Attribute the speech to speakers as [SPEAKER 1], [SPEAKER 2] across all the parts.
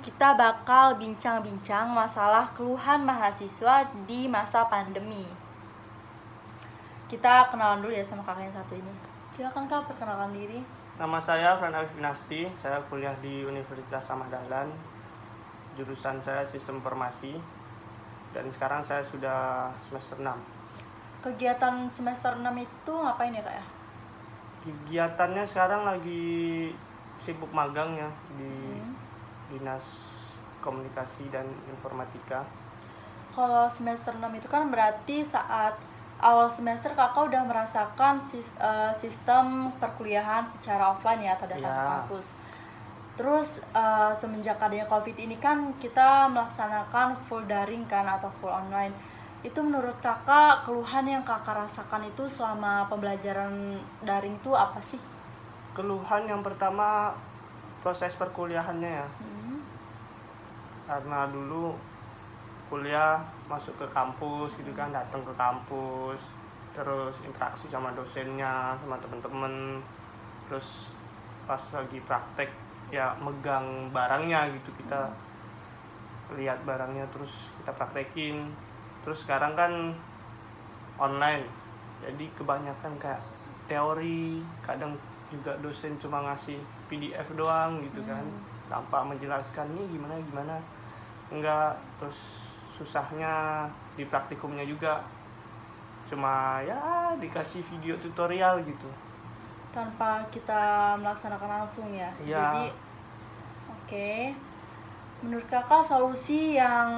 [SPEAKER 1] kita bakal bincang-bincang masalah keluhan mahasiswa di masa pandemi. Kita kenalan dulu ya sama kakak yang satu ini. Silakan kak, perkenalkan diri.
[SPEAKER 2] Nama saya Fran Arif Binasti, saya kuliah di Universitas Ahmad Dahlan. Jurusan saya Sistem Informasi dan sekarang saya sudah semester 6.
[SPEAKER 1] Kegiatan semester 6 itu ngapain ya kak ya?
[SPEAKER 2] Kegiatannya sekarang lagi sibuk magang ya di Dinas Komunikasi dan Informatika.
[SPEAKER 1] Kalau semester 6 itu kan berarti saat awal semester kakak udah merasakan sistem perkuliahan secara offline ya atau datang ke kampus. Terus semenjak adanya COVID ini kan kita melaksanakan full daring kan atau full online. Itu menurut kakak keluhan yang kakak rasakan itu selama pembelajaran daring itu apa sih?
[SPEAKER 2] Keluhan yang pertama proses perkuliahannya ya. Karena dulu kuliah masuk ke kampus gitu kan, datang ke kampus, terus interaksi sama dosennya, sama teman-teman, terus pas lagi praktek ya megang barangnya gitu, kita lihat barangnya terus kita praktekin. Terus sekarang kan online, jadi kebanyakan kayak teori, kadang juga dosen cuma ngasih PDF doang gitu kan, tanpa menjelaskan nih gimana enggak. Terus susahnya di praktikumnya juga cuma ya dikasih video tutorial gitu
[SPEAKER 1] tanpa kita melaksanakan langsung ya. Jadi oke. Menurut kakak solusi yang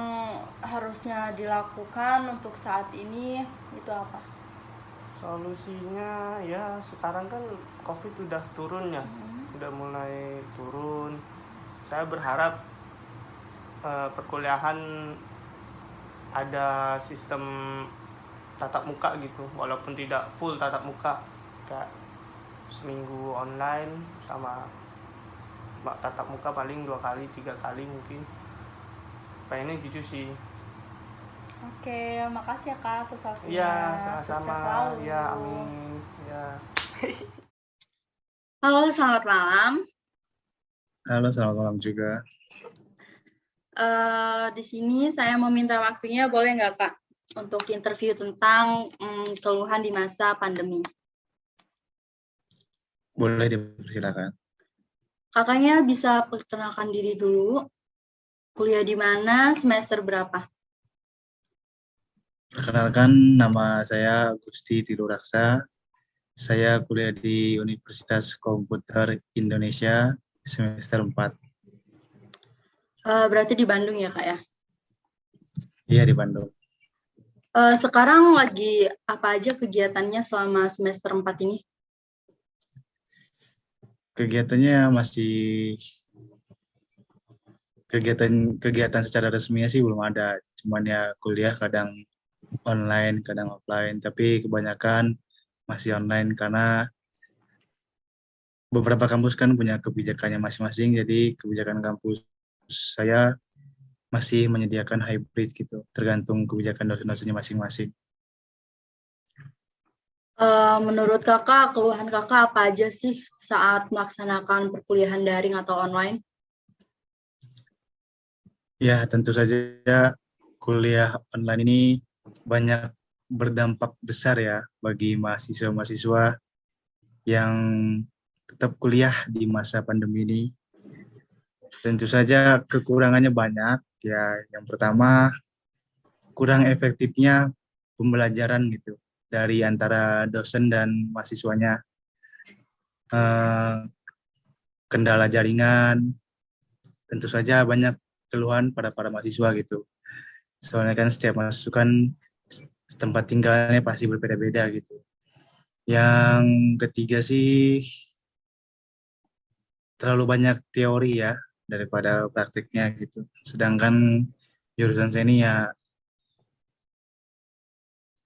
[SPEAKER 1] harusnya dilakukan untuk saat ini itu apa?
[SPEAKER 2] Solusinya ya sekarang kan COVID udah turun ya, udah mulai turun. Saya berharap perkuliahan ada sistem tatap muka gitu, walaupun tidak full tatap muka, kayak seminggu online sama tatap muka paling 2 kali 3 kali mungkin. Pengennya gitu sih.
[SPEAKER 1] Oke, makasih ya kak atas waktunya.
[SPEAKER 2] Iya, sama-sama.
[SPEAKER 1] Sukses selalu.
[SPEAKER 2] Ya, amin. Ya.
[SPEAKER 1] Halo, selamat malam.
[SPEAKER 3] Halo, selamat malam juga.
[SPEAKER 1] Di sini saya meminta waktunya, boleh nggak kak, untuk interview tentang keluhan di masa pandemi?
[SPEAKER 3] Boleh dipersilakan.
[SPEAKER 1] Kakaknya bisa perkenalkan diri dulu. Kuliah di mana, semester berapa?
[SPEAKER 3] Perkenalkan, nama saya Gusti Tiluraksa. Saya kuliah di Universitas Komputer Indonesia semester 4.
[SPEAKER 1] Berarti di Bandung ya kak ya?
[SPEAKER 3] Iya, di Bandung.
[SPEAKER 1] Sekarang lagi apa aja kegiatannya selama semester 4 ini?
[SPEAKER 3] Kegiatannya masih kegiatan secara resminya sih belum ada. Cuman ya kuliah kadang online, kadang offline. Tapi kebanyakan masih online karena beberapa kampus kan punya kebijakannya masing-masing. Jadi kebijakan kampus saya masih menyediakan hybrid gitu, tergantung kebijakan dosen-dosennya masing-masing.
[SPEAKER 1] Menurut kakak, keluhan kakak apa aja sih saat melaksanakan perkuliahan daring atau online?
[SPEAKER 3] Ya, tentu saja kuliah online ini banyak berdampak besar ya bagi mahasiswa-mahasiswa yang tetap kuliah di masa pandemi ini. Tentu saja kekurangannya banyak. Ya, yang pertama kurang efektifnya pembelajaran gitu dari antara dosen dan mahasiswanya. Kendala jaringan, tentu saja banyak keluhan pada para mahasiswa gitu. Soalnya kan setiap masukan tempat tinggalnya pasti berbeda-beda gitu. Yang ketiga sih terlalu banyak teori ya daripada praktiknya gitu. Sedangkan jurusan saya ini ya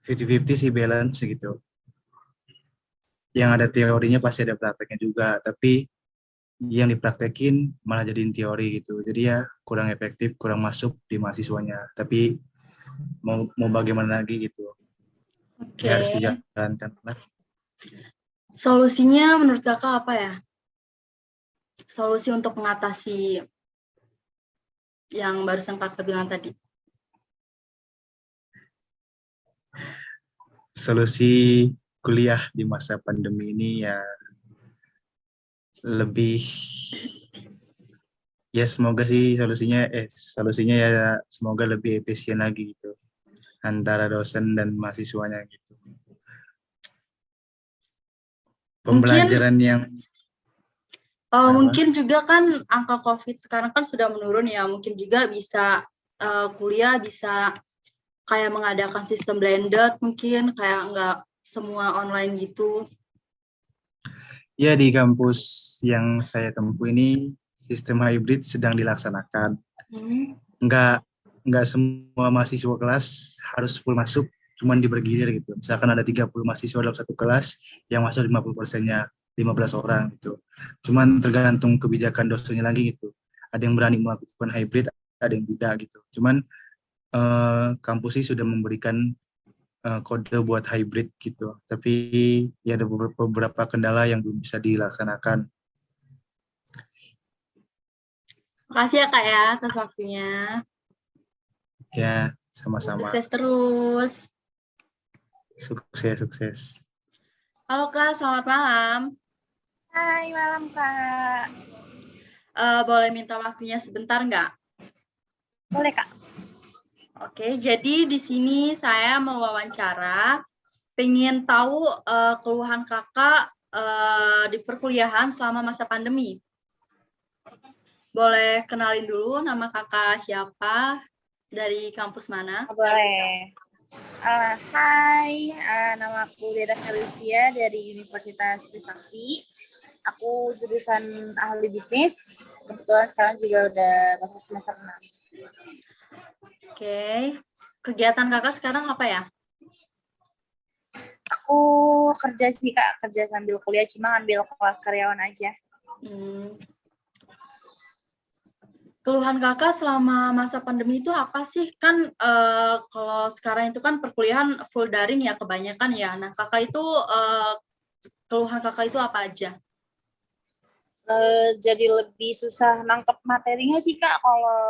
[SPEAKER 3] 50-50 sih balance gitu. Yang ada teorinya pasti ada prakteknya juga, tapi yang dipraktekin malah jadiin teori gitu. Jadi ya kurang efektif, kurang masuk di mahasiswanya. Tapi mau bagaimana lagi gitu.
[SPEAKER 1] Oke.
[SPEAKER 3] Ya harus dijalankan lah.
[SPEAKER 1] Solusinya menurut kakak apa ya? Solusi untuk mengatasi yang barusan kakak bilang tadi?
[SPEAKER 3] Solusi kuliah di masa pandemi ini ya lebih, ya semoga sih solusinya ya semoga lebih efisien lagi gitu antara dosen dan mahasiswanya gitu.
[SPEAKER 1] Mungkin
[SPEAKER 3] Pembelajaran yang
[SPEAKER 1] mungkin
[SPEAKER 3] apa?
[SPEAKER 1] juga kan angka COVID sekarang kan sudah menurun ya. Mungkin juga bisa kuliah bisa kayak mengadakan sistem blended, mungkin kayak nggak semua online gitu.
[SPEAKER 3] Ya di kampus yang saya tempuh ini sistem hybrid sedang dilaksanakan.
[SPEAKER 1] Hmm.
[SPEAKER 3] Nggak nggak semua mahasiswa kelas harus full masuk, cuman dibergilir gitu. Misalkan ada 30 mahasiswa dalam satu kelas, yang masuk 50%-nya 15 orang gitu. Cuman tergantung kebijakan dosennya lagi gitu. Ada yang berani melakukan hybrid, ada yang tidak gitu. Cuman kampus ini sudah memberikan kode buat hybrid gitu. Tapi ya ada beberapa kendala yang belum bisa dilaksanakan.
[SPEAKER 1] Makasih ya Kak ya atas waktunya.
[SPEAKER 3] Ya, sama-sama.
[SPEAKER 1] Sukses terus.
[SPEAKER 3] Sukses, sukses.
[SPEAKER 1] Halo Kak, selamat malam.
[SPEAKER 4] Hai, malam Kak.
[SPEAKER 1] Boleh minta waktunya sebentar nggak?
[SPEAKER 4] Boleh Kak.
[SPEAKER 1] Oke, jadi di sini saya mau wawancara, pengen tahu keluhan kakak di perkuliahan selama masa pandemi. Boleh kenalin dulu nama kakak siapa, dari kampus mana?
[SPEAKER 4] Boleh. Hai, nama aku Deda Felicia dari Universitas Trisakti. Aku jurusan ahli bisnis. Kebetulan sekarang juga udah masuk semester 6.
[SPEAKER 1] Oke, kegiatan kakak sekarang apa ya?
[SPEAKER 4] Aku kerja sih Kak, kerja sambil kuliah, cuma ambil kelas karyawan aja.
[SPEAKER 1] Keluhan kakak selama masa pandemi itu apa sih? Kan kalau sekarang itu kan perkuliahan full daring ya kebanyakan ya. Nah kakak itu keluhan kakak itu apa aja?
[SPEAKER 4] Jadi lebih susah nangkep materinya sih Kak kalau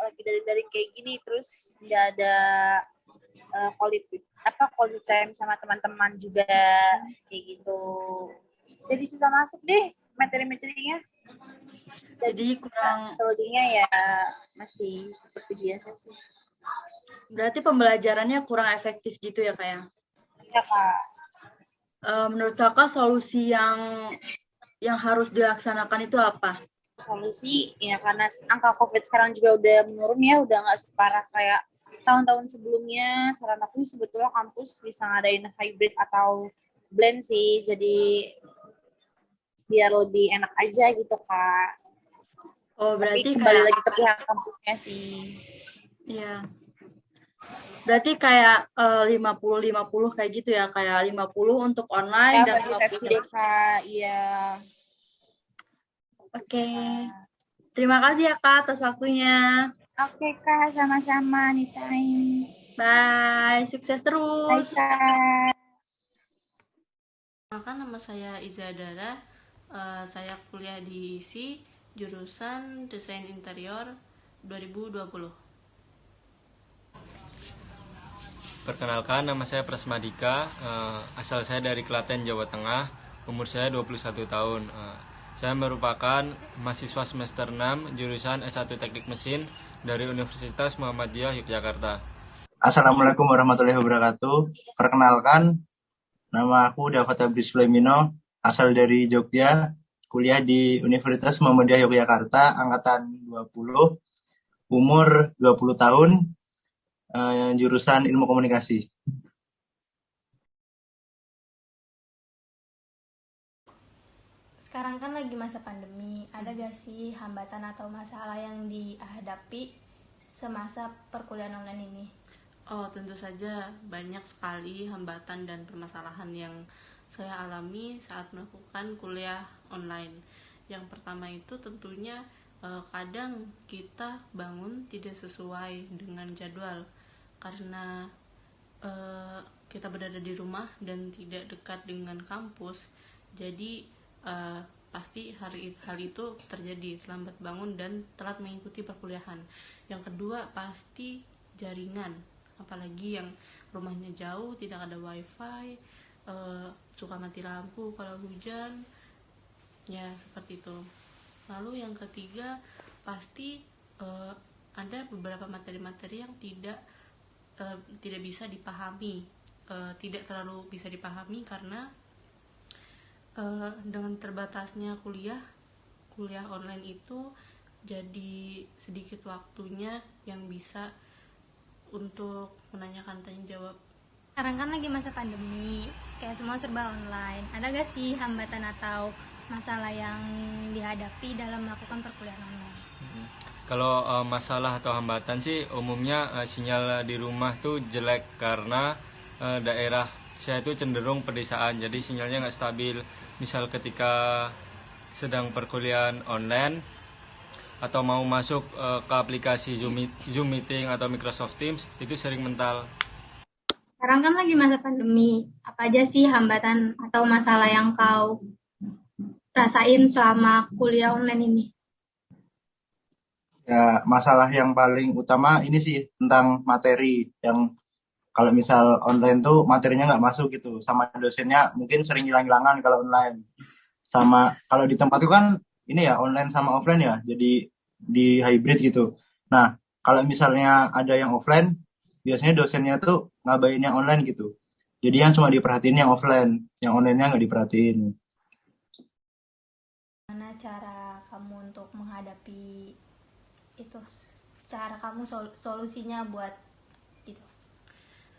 [SPEAKER 4] lagi dari kayak gini, terus nggak ada quality time sama teman-teman juga kayak gitu. Jadi susah masuk deh materi-materinya.
[SPEAKER 1] Jadi kurang.
[SPEAKER 4] Selebihnya ya masih seperti biasa sih.
[SPEAKER 1] Berarti pembelajarannya kurang efektif gitu ya Kak ya?
[SPEAKER 4] Ya Kak.
[SPEAKER 1] Menurut kakak solusi yang harus dilaksanakan itu apa?
[SPEAKER 4] Solusi ya karena angka COVID sekarang juga udah menurun ya, udah nggak separah kayak tahun-tahun sebelumnya. Saran aku sebetulnya kampus bisa ngadain hybrid atau blend sih, jadi biar lebih enak aja gitu Kak.
[SPEAKER 1] Oh berarti
[SPEAKER 4] tapi kembali
[SPEAKER 1] kayak
[SPEAKER 4] lagi ke pihak kampusnya sih.
[SPEAKER 1] Iya. Berarti kayak 50-50 kayak gitu ya, kayak 50 untuk online
[SPEAKER 4] Ya
[SPEAKER 1] dan
[SPEAKER 4] bagi
[SPEAKER 1] 50
[SPEAKER 4] deh Kak, iya.
[SPEAKER 1] Oke. Terima kasih ya Kak atas waktunya.
[SPEAKER 4] Oke Kak, sama-sama anytime.
[SPEAKER 1] Bye, sukses
[SPEAKER 4] Bye
[SPEAKER 1] terus.
[SPEAKER 4] Kak.
[SPEAKER 5] Nama saya Iza Dara, saya kuliah di ISI, jurusan Desain Interior 2020.
[SPEAKER 6] Perkenalkan, nama saya Prasmadika, asal saya dari Klaten, Jawa Tengah, umur saya 21 tahun. Saya merupakan mahasiswa semester 6, jurusan S1 Teknik Mesin dari Universitas Muhammadiyah Yogyakarta.
[SPEAKER 7] Assalamualaikum warahmatullahi wabarakatuh. Perkenalkan, nama aku Davat Abdis Flemino, asal dari Jogja, kuliah di Universitas Muhammadiyah Yogyakarta, angkatan 20, umur 20 tahun, jurusan Ilmu Komunikasi.
[SPEAKER 8] Sekarang kan lagi masa pandemi, ada gak sih hambatan atau masalah yang dihadapi semasa perkuliahan online ini?
[SPEAKER 5] Oh, tentu saja banyak sekali hambatan dan permasalahan yang saya alami saat melakukan kuliah online. Yang pertama itu tentunya kadang kita bangun tidak sesuai dengan jadwal karena kita berada di rumah dan tidak dekat dengan kampus. Jadi pasti hal itu terjadi, terlambat bangun dan telat mengikuti perkuliahan. Yang kedua pasti jaringan, apalagi yang rumahnya jauh, tidak ada wifi, suka mati lampu kalau hujan, ya seperti itu. Lalu yang ketiga pasti ada beberapa materi-materi yang tidak bisa dipahami, tidak terlalu bisa dipahami karena dengan terbatasnya kuliah online itu, jadi sedikit waktunya yang bisa untuk menanyakan tanya jawab.
[SPEAKER 8] Sekarang kan lagi masa pandemi, kayak semua serba online. Ada gak sih hambatan atau masalah yang dihadapi dalam melakukan perkuliahan online?
[SPEAKER 6] Kalau masalah atau hambatan sih umumnya sinyal di rumah tuh jelek karena daerah saya itu cenderung pedesaan, jadi sinyalnya nggak stabil. Misal ketika sedang perkuliahan online atau mau masuk ke aplikasi Zoom Meeting atau Microsoft Teams, itu sering mental.
[SPEAKER 8] Sekarang kan lagi masa pandemi, apa aja sih hambatan atau masalah yang kau rasain selama kuliah online ini?
[SPEAKER 7] Ya, masalah yang paling utama ini sih tentang materi yang kalau misal online tuh materinya nggak masuk gitu, sama dosennya mungkin sering hilang-hilangan kalau online. Sama kalau di tempat itu kan ini ya online sama offline ya, jadi di hybrid gitu. Nah, kalau misalnya ada yang offline, biasanya dosennya tuh ngabain yang online gitu. Jadi yang cuma diperhatiin yang offline, yang online-nya nggak diperhatiin.
[SPEAKER 8] Gimana cara kamu untuk menghadapi itu? Cara kamu solusinya buat itu?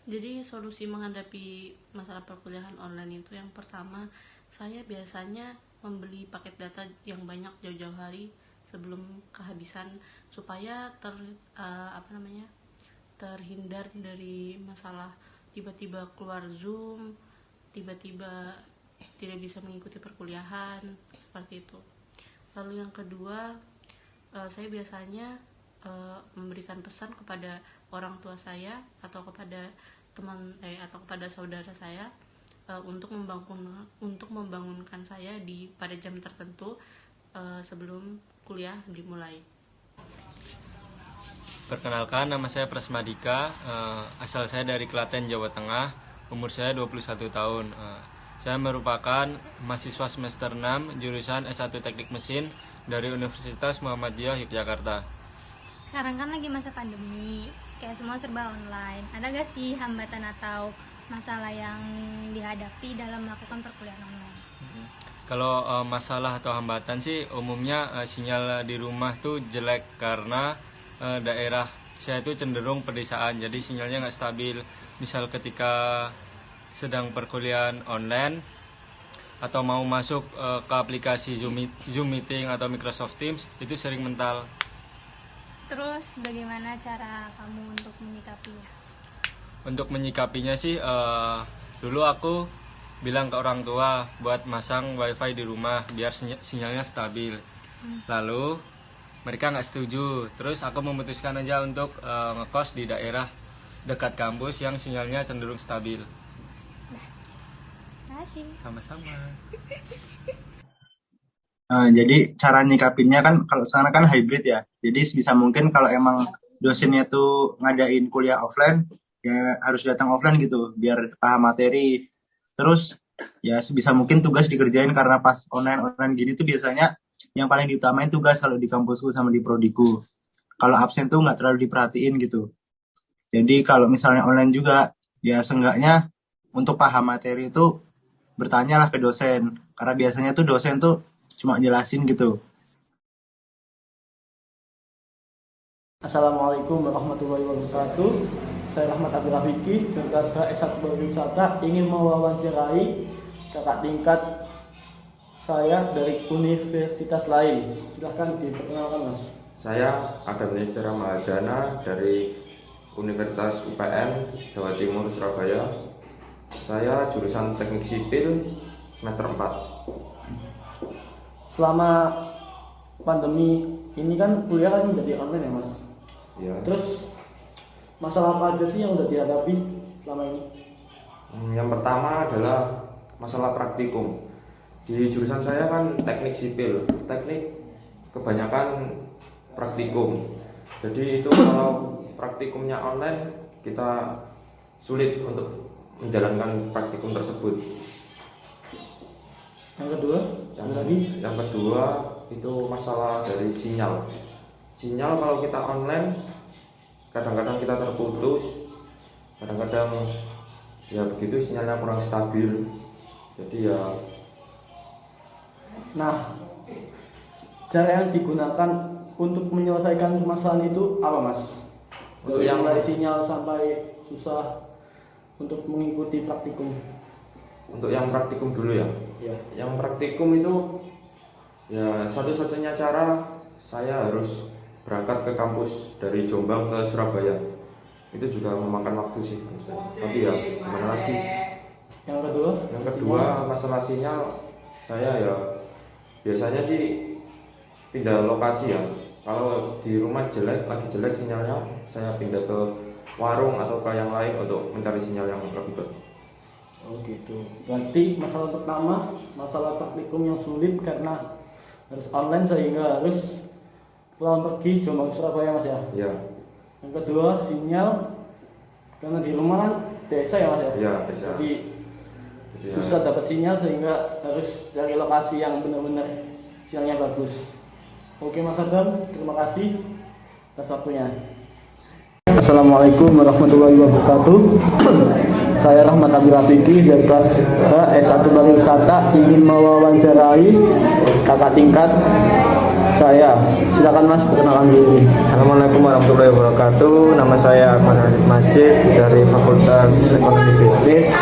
[SPEAKER 5] Jadi solusi menghadapi masalah perkuliahan online itu, yang pertama saya biasanya membeli paket data yang banyak jauh-jauh hari sebelum kehabisan, supaya terhindar dari masalah tiba-tiba keluar Zoom, tiba-tiba tidak bisa mengikuti perkuliahan, seperti itu. Lalu yang kedua, saya biasanya memberikan pesan kepada orang tua saya atau kepada atau kepada saudara saya untuk membangunkan saya pada jam tertentu sebelum kuliah dimulai.
[SPEAKER 6] Perkenalkan, nama saya Presmadika, asal saya dari Klaten, Jawa Tengah, umur saya 21 tahun. Saya merupakan mahasiswa semester 6 jurusan S1 Teknik Mesin dari Universitas Muhammadiyah Yogyakarta.
[SPEAKER 8] Sekarang kan lagi masa pandemi, kayak semua serba online. Ada gak sih hambatan atau masalah yang dihadapi dalam melakukan perkuliahan online?
[SPEAKER 6] Kalau masalah atau hambatan sih umumnya sinyal di rumah tuh jelek karena daerah saya itu cenderung pedesaan, jadi sinyalnya nggak stabil. Misal ketika sedang perkuliahan online atau mau masuk ke aplikasi Zoom Meeting atau Microsoft Teams, itu sering mental.
[SPEAKER 8] Terus bagaimana cara kamu untuk menyikapinya?
[SPEAKER 6] Untuk menyikapinya sih dulu aku bilang ke orang tua buat masang wifi di rumah biar sinyalnya stabil. Lalu mereka nggak setuju, terus aku memutuskan aja untuk ngekos di daerah dekat kampus yang sinyalnya cenderung stabil.
[SPEAKER 8] Terima kasih.
[SPEAKER 6] Sama-sama.
[SPEAKER 7] Jadi cara nyikapinnya kan kalau sekarang kan hybrid ya. Jadi sebisa mungkin kalau emang dosennya tuh ngadain kuliah offline, ya harus datang offline gitu biar paham materi. Terus ya sebisa mungkin tugas dikerjain, karena pas online gini tuh biasanya yang paling diutamain tugas kalau di kampusku sama di prodiku. Kalau absen tuh nggak terlalu diperhatiin gitu. Jadi kalau misalnya online juga, ya seenggaknya untuk paham materi itu bertanyalah ke dosen. Karena biasanya tuh dosen tuh cuma jelasin gitu.
[SPEAKER 9] Assalamualaikum warahmatullahi wabarakatuh. Saya Rahmat Abdul Rafiki, serta S1 Pariwisata, ingin mewawancarai kakak tingkat saya dari universitas lain. Silahkan diperkenalkan, Mas.
[SPEAKER 10] Saya Adam Nestera Mahajana dari Universitas UPN Jawa Timur Surabaya. Saya jurusan Teknik Sipil semester 4.
[SPEAKER 9] Selama pandemi ini kan kuliah kan menjadi online ya, Mas?
[SPEAKER 10] Ya.
[SPEAKER 9] Terus masalah apa aja sih yang udah dihadapi selama ini?
[SPEAKER 10] Yang pertama adalah masalah praktikum. Di jurusan saya kan teknik sipil, teknik kebanyakan praktikum. Jadi itu kalau praktikumnya online kita sulit untuk menjalankan praktikum tersebut.
[SPEAKER 9] Yang kedua,
[SPEAKER 10] Yang kedua itu masalah dari sinyal. Sinyal kalau kita online kadang-kadang kita terputus, kadang-kadang ya begitu sinyalnya kurang stabil. Jadi ya.
[SPEAKER 9] Nah, cara yang digunakan untuk menyelesaikan permasalahan itu apa, Mas?
[SPEAKER 10] Untuk
[SPEAKER 9] yang
[SPEAKER 10] yang
[SPEAKER 9] dari sinyal sampai susah untuk mengikuti praktikum.
[SPEAKER 10] Untuk yang praktikum dulu ya.
[SPEAKER 9] Ya.
[SPEAKER 10] Yang praktikum itu ya satu-satunya cara saya harus berangkat ke kampus dari Jombang ke Surabaya. Itu juga memakan waktu sih. Tapi ya gimana lagi.
[SPEAKER 9] Yang
[SPEAKER 10] kedua masalah sinyal, saya ya biasanya sih pindah lokasi ya. Kalau di rumah lagi jelek sinyalnya, saya pindah ke warung atau ke yang lain untuk mencari sinyal yang lebih baik.
[SPEAKER 9] Oh gitu. Berarti masalah pertama, masalah praktikum yang sulit karena harus online sehingga harus pulang pergi Jombang Surabaya, Mas ya.
[SPEAKER 10] Iya.
[SPEAKER 9] Yang kedua sinyal, karena di rumah kan desa ya, Mas ya.
[SPEAKER 10] Iya, desa.
[SPEAKER 9] Jadi susah dapat sinyal sehingga harus cari lokasi yang benar-benar sinyalnya bagus. Oke Mas Adam, terima kasih atas waktunya. Assalamualaikum warahmatullahi wabarakatuh. Saya Rahmat Abdul Rafiki dari kelas S1 Pariwisata ingin mewawancarai kakak tingkat saya. Silakan Mas, perkenalkan diri.
[SPEAKER 11] Assalamualaikum warahmatullahi wabarakatuh. Nama saya Akmal Majid dari Fakultas Ekonomi Bisnis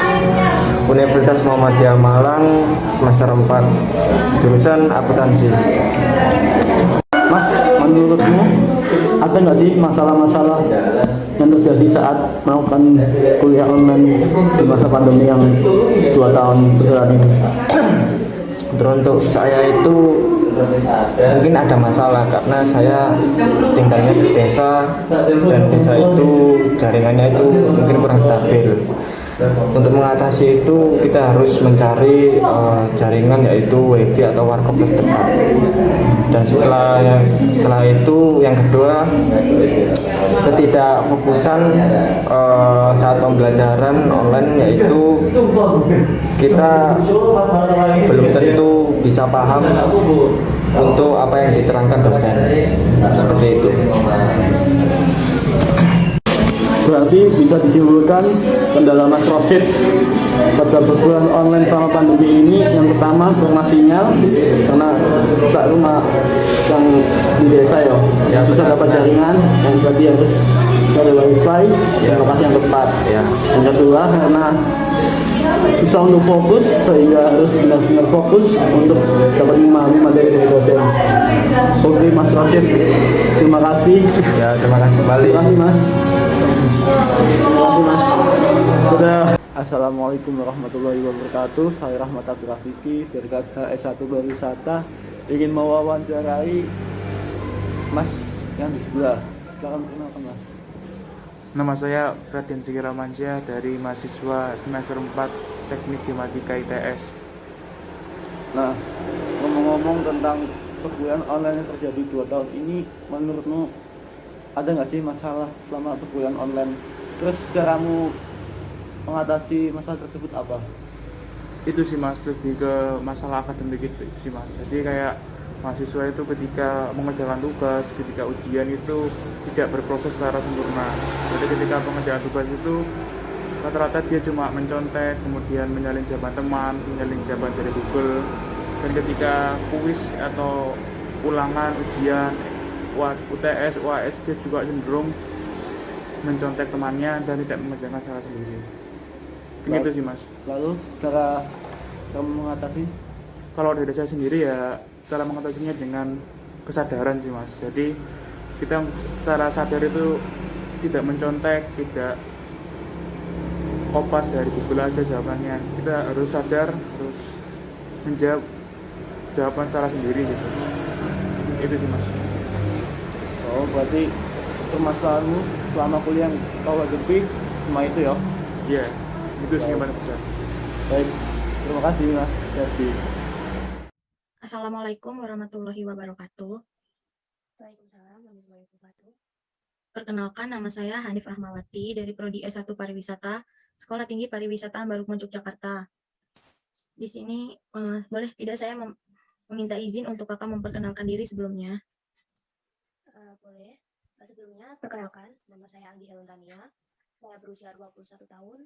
[SPEAKER 11] Universitas Muhammadiyah Malang semester 4 jurusan akuntansi.
[SPEAKER 9] Mas, menurutmu ada nggak sih masalah-masalah yang terjadi saat melakukan kuliah online di masa pandemi yang 2 tahun berjalan ini?
[SPEAKER 11] Untuk saya itu mungkin ada masalah karena saya tinggalnya di desa dan desa itu jaringannya itu mungkin kurang stabil. Untuk mengatasi itu kita harus mencari jaringan yaitu wifi atau warkop terdekat. Dan setelah itu yang kedua ketidakfokusan saat pembelajaran online yaitu kita belum tentu bisa paham untuk apa yang diterangkan dosen seperti itu.
[SPEAKER 9] Berarti bisa disimpulkan kendala Mas Rosid pada perkuliahan online selama pandemi ini yang pertama karena sinyal, karena tak rumah yang di desa ya bisa dapat jaringan, yang berarti harus cari wifi yang lokasi yang tepat. Yang kedua karena susah untuk fokus sehingga harus benar-benar fokus untuk dapat memahami materi dari dosen. Oke Mas Rosid, terima kasih.
[SPEAKER 11] Ya, terima kasih kembali.
[SPEAKER 9] Terima kasih Mas. Sudah. Assalamualaikum warahmatullahi wabarakatuh. Saya Rahmat Abdul Rafiki dari kelas S1 Pariwisata ingin mewawancarai Mas yang di sebelah. Silakan perkenalkan Mas.
[SPEAKER 12] Nama saya Ferdian Sigiramansyah dari mahasiswa semester 4 Teknik Gematika ITS.
[SPEAKER 9] Nah, ngomong-ngomong tentang perkuliahan online yang terjadi 2 tahun ini, menurutmu ada nggak sih masalah selama perkuliahan online? Terus caramu mengatasi masalah tersebut apa?
[SPEAKER 12] Itu sih Mas, lebih ke masalah akademik itu sih Mas. Jadi kayak mahasiswa itu ketika mengerjakan tugas, ketika ujian itu tidak berproses secara sempurna. Jadi ketika pengerjaan tugas itu rata-rata dia cuma mencontek, kemudian menyalin jawaban teman, menyalin jawaban dari Google. Dan ketika kuis atau ulangan ujian UTS, UAS dia juga cenderung mencontek temannya dan tidak mengerjakan secara sendiri. Gitu sih Mas.
[SPEAKER 9] Lalu cara kamu mengatasi?
[SPEAKER 12] Kalau dari saya sendiri ya cara mengatasinya dengan kesadaran sih Mas. Jadi kita secara sadar itu tidak mencontek, tidak kopas dari Google aja jawabannya. Kita harus sadar, harus menjawab jawaban secara sendiri gitu. Itu sih Mas.
[SPEAKER 9] Oh, berarti permasalahanmu selama kuliah yang kau hadapi cuma itu ya?
[SPEAKER 12] Iya, itu sih yang paling besar.
[SPEAKER 9] Baik, terima kasih Mas Ferdi.
[SPEAKER 13] Assalamualaikum warahmatullahi wabarakatuh.
[SPEAKER 14] Waalaikumsalam warahmatullahi wabarakatuh.
[SPEAKER 13] Perkenalkan, nama saya Hanif Rahmawati dari Prodi S1 Pariwisata, Sekolah Tinggi Pariwisata Ambarukmo, Yogyakarta. Di sini, boleh tidak saya meminta izin untuk kakak memperkenalkan diri sebelumnya?
[SPEAKER 14] Boleh. Sebelumnya, perkenalkan, nama saya Anggi Helentania. Saya berusia 21 tahun.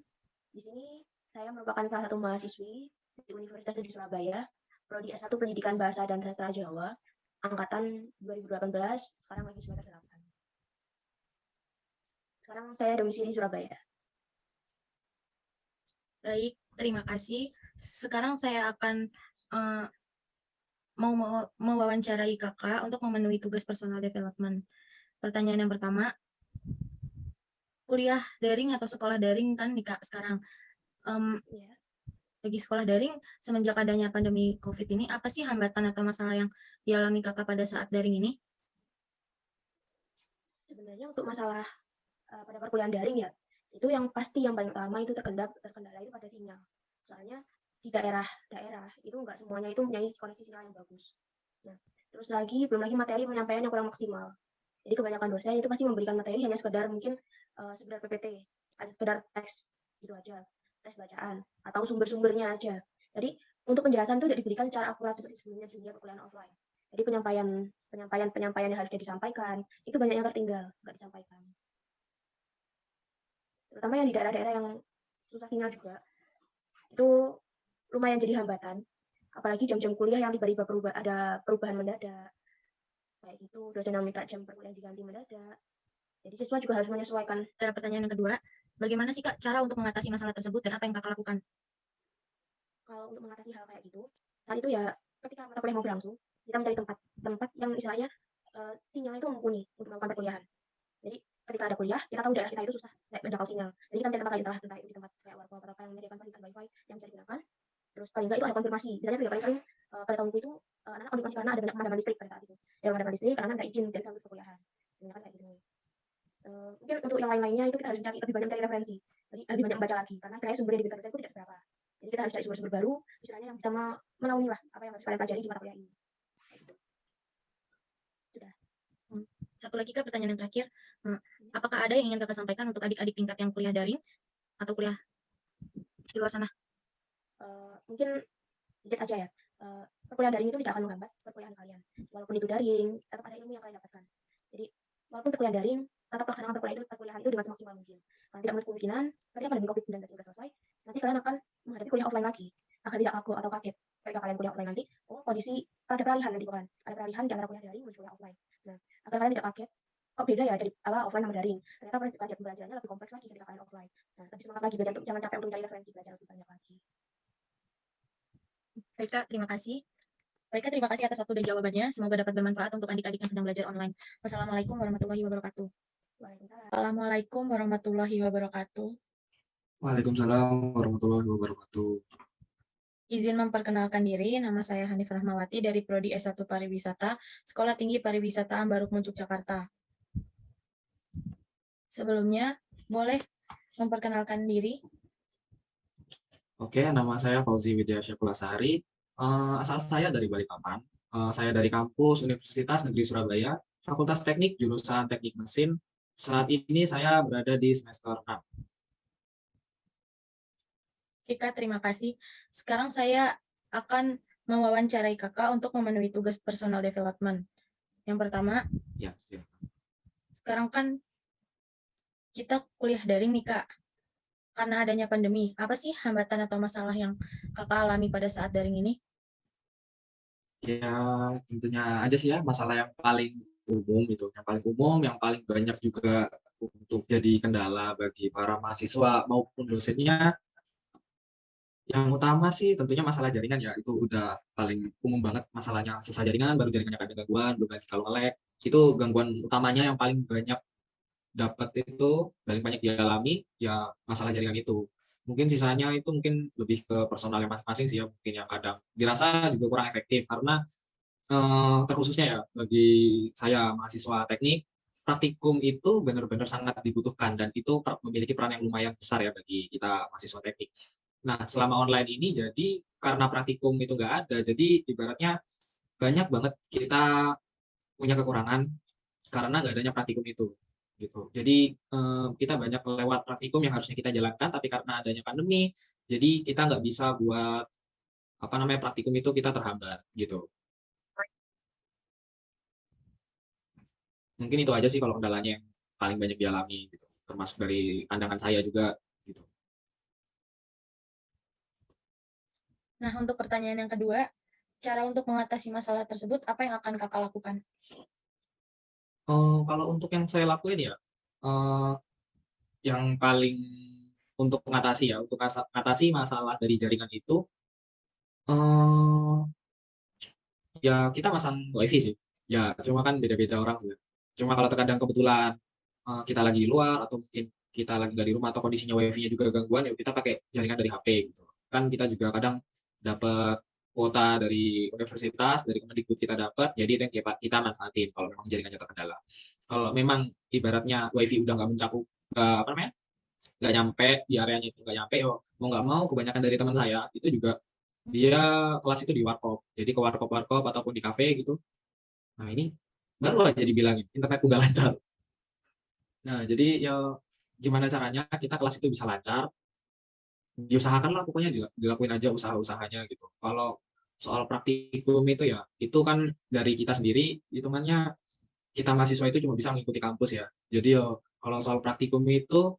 [SPEAKER 14] Di sini, saya merupakan salah satu mahasiswi di Universitas di Surabaya, Prodi S1 Pendidikan Bahasa dan Sastra Jawa, angkatan 2018, sekarang lagi semester 8. Sekarang saya domisili di Surabaya.
[SPEAKER 13] Baik, terima kasih. Sekarang saya akan mewawancarai kakak untuk memenuhi tugas personal development. Pertanyaan yang pertama, kuliah daring atau sekolah daring kan nih kak sekarang. Bagi sekolah daring, semenjak adanya pandemi COVID ini, apa sih hambatan atau masalah yang dialami kakak pada saat daring ini?
[SPEAKER 14] Sebenarnya untuk masalah pada perkuliahan daring ya, itu yang pasti yang paling utama itu terkendala itu pada sinyal. Soalnya di daerah-daerah itu nggak semuanya itu mempunyai koneksi sinyal yang bagus. Nah, terus belum lagi materi penyampaian yang kurang maksimal. Jadi kebanyakan dosen itu pasti memberikan materi hanya sekedar mungkin sekedar PPT, ada sekedar teks gitu aja, tes bacaan atau sumber-sumbernya aja. Jadi untuk penjelasan itu tidak diberikan secara akurat seperti sebelumnya di dunia perkuliahan offline. Jadi penyampaian yang harusnya disampaikan itu banyak yang tertinggal, nggak disampaikan. Terutama yang di daerah-daerah yang susah sinyal juga, itu lumayan jadi hambatan. Apalagi jam-jam kuliah yang tiba-tiba ada perubahan mendadak. Kayak gitu, dosen yang minta jam perkuliahan diganti mendadak. Jadi siswa juga harus menyesuaikan.
[SPEAKER 13] Pertanyaan yang kedua, bagaimana sih kak cara untuk mengatasi masalah tersebut dan apa yang kakak lakukan?
[SPEAKER 14] Kalau untuk mengatasi hal kayak gitu, saat itu ya ketika mata kuliah mau berlangsung, kita mencari tempat yang istilahnya sinyal itu mumpuni untuk melakukan perkuliahan. Jadi ketika ada kuliah, kita tahu daerah kita itu susah menjangkau sinyal. Jadi kita mencari tempat lain, entah itu di tempat kayak warkop atau yang menyediakan fasilitas wifi yang bisa digunakan. Terus paling nggak itu ada konfirmasi. Misalnya tuh ya paling sering pada tahunku itu anak-anak konfirmasi karena ada banyak pemadaman listrik pada saat itu. Ada pemadaman listrik karena nggak izin dari kampus perkuliahan. Kan kayak gitu. Mungkin untuk yang lain-lainnya itu kita harus lebih banyak mencari referensi. Jadi lebih banyak membaca lagi karena saya sumber yang diberikan dosen itu tidak seberapa. Jadi kita harus cari sumber-sumber baru, istilahnya yang bisa menaungi lah apa yang harus kalian pelajari di mata kuliah ini. Gitu. Sudah.
[SPEAKER 13] Satu lagi kak, pertanyaan yang terakhir, apakah ada yang ingin kakak sampaikan untuk adik-adik tingkat yang kuliah daring atau kuliah di luar sana?
[SPEAKER 14] Mungkin sedikit aja ya. Perkuliahan daring itu tidak akan menghambat perkuliahan kalian. Walaupun itu daring, tetap ada ilmu yang kalian dapatkan. Jadi walaupun perkuliahan daring, tetap laksanakan perkuliahan itu dengan semaksimal mungkin. Karena tidak menutup kemungkinan ketika pandemi COVID-19 sudah selesai, nanti kalian akan menghadapi kuliah offline lagi. Agar tidak kaku atau kaget ketika kalian kuliah offline nanti, kondisi ada peralihan nanti bukan, ada peralihan di antara kuliah daring menuju kuliah offline. Nah, agar kalian tidak kaget, kok beda ya dari offline sama daring. Ternyata pembelajarannya lebih kompleks lagi ketika kalian offline. Nah, lebih semangat lagi belajar, jangan capek untuk mencari referensi, belajar lebih banyak lagi.
[SPEAKER 13] Baik kak, terima kasih. Baik kak, terima kasih atas waktu dan jawabannya. Semoga dapat bermanfaat untuk adik-adik yang sedang belajar online. Wassalamualaikum warahmatullahi wabarakatuh. Assalamualaikum warahmatullahi wabarakatuh.
[SPEAKER 3] Waalaikumsalam warahmatullahi wabarakatuh.
[SPEAKER 13] Izin memperkenalkan diri, nama saya Hanif Rahmawati dari Prodi S1 Pariwisata, Sekolah Tinggi Pariwisata Ambarukmo, Yogyakarta. Sebelumnya, boleh memperkenalkan diri?
[SPEAKER 15] Oke, nama saya Fauzi Widya Syakulasari. Asal saya dari Balikpapan. Saya dari kampus Universitas Negeri Surabaya, Fakultas Teknik, jurusan Teknik Mesin. Saat ini saya berada di semester 6.
[SPEAKER 13] Oke, Kak, terima kasih. Sekarang saya akan mewawancarai kakak untuk memenuhi tugas personal development. Yang pertama,
[SPEAKER 15] ya,
[SPEAKER 13] sekarang kan kita kuliah daring nih, Kak. Karena adanya pandemi, apa sih hambatan atau masalah yang kakak alami pada saat daring ini?
[SPEAKER 15] Ya, tentunya aja sih ya, masalah yang paling umum itu, yang paling banyak juga untuk jadi kendala bagi para mahasiswa maupun dosennya. Yang utama sih tentunya masalah jaringan ya, itu udah paling umum banget masalahnya, susah jaringan, baru jaringannya ada gangguan, belum lagi kalau nge-lag. Itu gangguan utamanya yang paling banyak paling banyak dialami ya masalah jaringan itu. Mungkin sisanya itu mungkin lebih ke personalnya masing-masing sih ya, mungkin yang kadang dirasa juga kurang efektif karena terkhususnya ya bagi saya mahasiswa teknik, praktikum itu benar-benar sangat dibutuhkan dan itu memiliki peran yang lumayan besar ya bagi kita mahasiswa teknik. Nah, selama online ini jadi karena praktikum itu nggak ada, jadi ibaratnya banyak banget kita punya kekurangan karena nggak adanya praktikum itu gitu. Jadi kita banyak lewat praktikum yang harusnya kita jalankan, tapi karena adanya pandemi, jadi kita nggak bisa buat apa namanya praktikum itu, kita terhambat gitu. Mungkin itu aja sih kalau kendalanya yang paling banyak dialami gitu, termasuk dari pandangan saya juga gitu.
[SPEAKER 13] Nah, untuk pertanyaan yang kedua, cara untuk mengatasi masalah tersebut, apa yang akan kakak lakukan?
[SPEAKER 15] Kalau untuk yang saya lakuin ya, yang paling untuk mengatasi ya, untuk mengatasi masalah dari jaringan itu, ya kita masang wifi sih. Ya, cuma kan beda-beda orang sih. Cuma kalau terkadang kebetulan kita lagi di luar atau mungkin kita lagi nggak di rumah atau kondisinya wifi-nya juga gangguan, ya kita pakai jaringan dari HP gitu. Kan kita juga kadang dapat kuota dari universitas, dari Kemendikbud kita dapat, jadi itu yang kita manfaatin kalau memang jaringannya terkendala. Kalau memang ibaratnya wifi udah nggak mencakup, apa namanya, nggak nyampe di areanya itu nggak nyampe, mau nggak mau kebanyakan dari teman saya itu juga dia kelas itu di warkop, jadi ke warkop ataupun di kafe gitu. Nah ini baru aja dibilangin internetku nggak lancar. Nah jadi ya gimana caranya kita kelas itu bisa lancar, diusahakan lah pokoknya, dilakuin aja usaha-usahanya gitu. Kalau soal praktikum itu ya, itu kan dari kita sendiri, hitungannya kita mahasiswa itu cuma bisa mengikuti kampus ya. Jadi ya kalau soal praktikum itu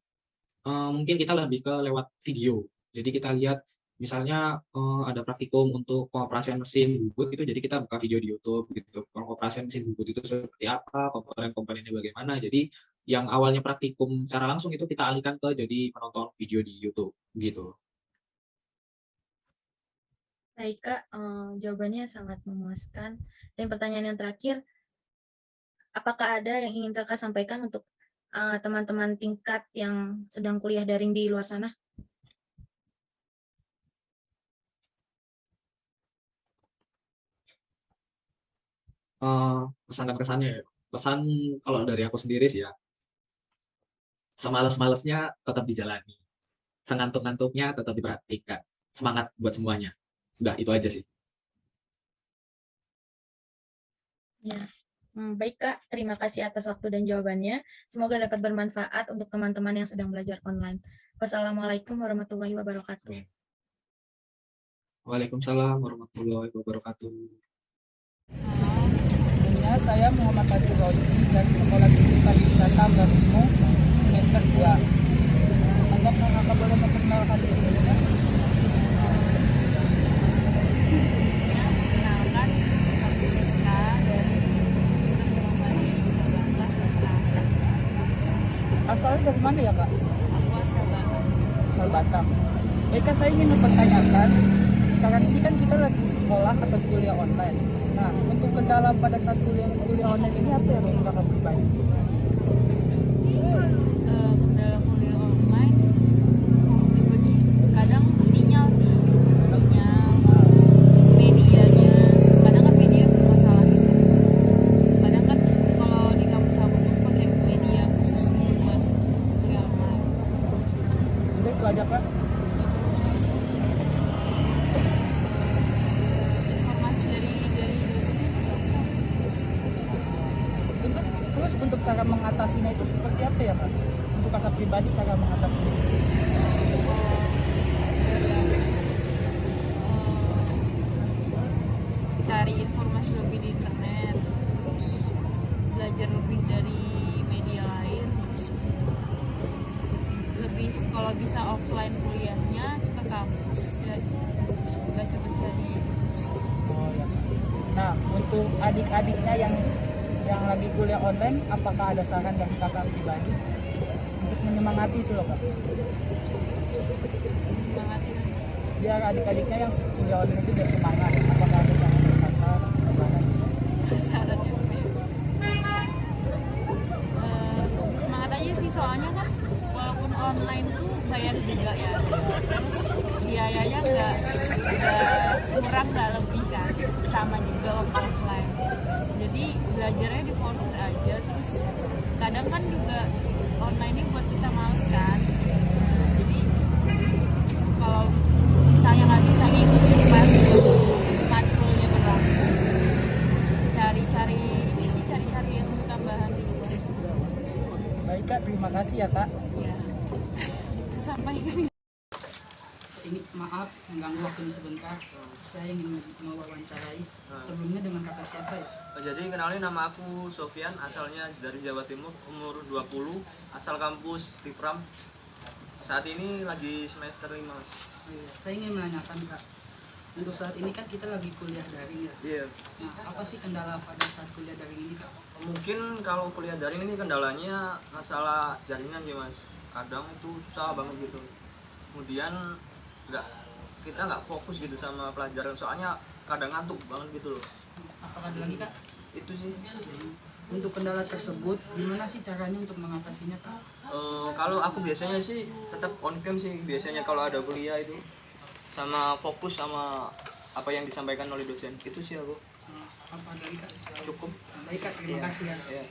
[SPEAKER 15] mungkin kita lebih ke lewat video. Jadi kita lihat misalnya ada praktikum untuk pengoperasian mesin bubut itu, jadi kita buka video di YouTube gitu. Pengoperasian mesin bubut itu seperti apa, komponen-komponennya bagaimana. Jadi yang awalnya praktikum secara langsung itu kita alihkan ke jadi menonton video di YouTube gitu.
[SPEAKER 13] Baik Kak, jawabannya sangat memuaskan. Dan pertanyaan yang terakhir, apakah ada yang ingin Kakak sampaikan untuk teman-teman tingkat yang sedang kuliah daring di luar sana?
[SPEAKER 15] Pesan dan kesannya ya. Pesan kalau dari aku sendiri sih ya, semales-malesnya tetap dijalani, sengantuk-ngantuknya tetap diperhatikan. Semangat buat semuanya. Udah, itu aja sih.
[SPEAKER 13] Ya, baik Kak, terima kasih atas waktu dan jawabannya. Semoga dapat bermanfaat untuk teman-teman yang sedang belajar online. Wassalamualaikum warahmatullahi wabarakatuh.
[SPEAKER 15] Waalaikumsalam warahmatullahi wabarakatuh.
[SPEAKER 16] Saya Muhammad Fadil Rozi dari Sekolah Tinggi Pariwisata Bandung semester 2. Apakah kakak boleh memperkenalkan dirinya?
[SPEAKER 17] Perkenalkan, aku Siska dari Universitas Muhammadiyah 13 Masyarakat.
[SPEAKER 16] Asalnya dari mana ya Kak?
[SPEAKER 17] Aku asal Batam.
[SPEAKER 16] Asal Batam. Baik Kak, saya ingin mempertanyakan, sekarang ini kan kita lagi sekolah atau kuliah online. Nah, untuk kendala pada saat kuliah online ini apa yang untuk kakak pribadi?
[SPEAKER 17] Kendala kuliah online, kadang sinyal sih, terus medianya, kadang kan media bermasalah gitu. Kadang kan kalau di kampus aku tuh pakai media khusus buat kuliah online.
[SPEAKER 16] Udah itu aja Kak. Untuk cara mengatasinya itu seperti apa ya Kak? Untuk kakak pribadi cara mengatasinya?
[SPEAKER 17] Cari informasi lebih di internet, terus belajar lebih dari media lain, terus lebih kalau bisa offline kuliahnya ke kampus ya, baca-baca di kampus.
[SPEAKER 16] Oh ya. Nah, untuk adik-adiknya yang lagi kuliah online, apakah ada saran dari kakak pribadi untuk menyemangati itu loh Kak?
[SPEAKER 17] Menyemangati
[SPEAKER 16] biar adik-adiknya yang kuliah online itu biar semangat. Apakah ada saran dari kakak?
[SPEAKER 17] Saran ya semangat aja sih, soalnya kan walaupun online tuh bayar juga ya, terus biayanya nggak kurang nggak lebih kan, sama juga waktu offline. Jadi belajarnya diforsir aja, terus kadang kan juga online ini buat kita males kan. Jadi kalau misalnya nggak bisa ngikutin pas matkulnya berlangsung,
[SPEAKER 16] kasih ya kak.
[SPEAKER 17] Sampai
[SPEAKER 16] Ini maaf mengganggu waktunya sebentar. Saya ingin mewawancarai. Sebelumnya dengan kakak siapa ya?
[SPEAKER 18] Jadi kenalin, nama aku Sofian, asalnya dari Jawa Timur, umur 20, asal kampus Tipram. Saat ini lagi semester 5, Mas.
[SPEAKER 16] Saya ingin menanyakan kak, untuk saat ini kan kita lagi kuliah daring ya.
[SPEAKER 18] Iya.
[SPEAKER 16] Nah, apa sih kendala pada saat kuliah daring ini kak?
[SPEAKER 18] Mungkin kalau kuliah daring ini kendalanya masalah jaringan sih, Mas. Kadang itu susah banget gitu. Kemudian kita nggak fokus gitu sama pelajaran, soalnya kadang ngantuk banget gitu loh.
[SPEAKER 16] Apakah ada lagi kak?
[SPEAKER 18] Itu sih.
[SPEAKER 16] Untuk kendala tersebut, gimana sih caranya untuk mengatasinya kak?
[SPEAKER 18] Kalau aku biasanya sih tetap on cam sih biasanya kalau ada kuliah itu, sama fokus sama apa yang disampaikan oleh dosen, itu sih aku.
[SPEAKER 16] Apa ada lagi kak?
[SPEAKER 18] Cukup.
[SPEAKER 16] Baik kak, terima
[SPEAKER 18] Iya.
[SPEAKER 16] kasih ya.
[SPEAKER 18] Iya.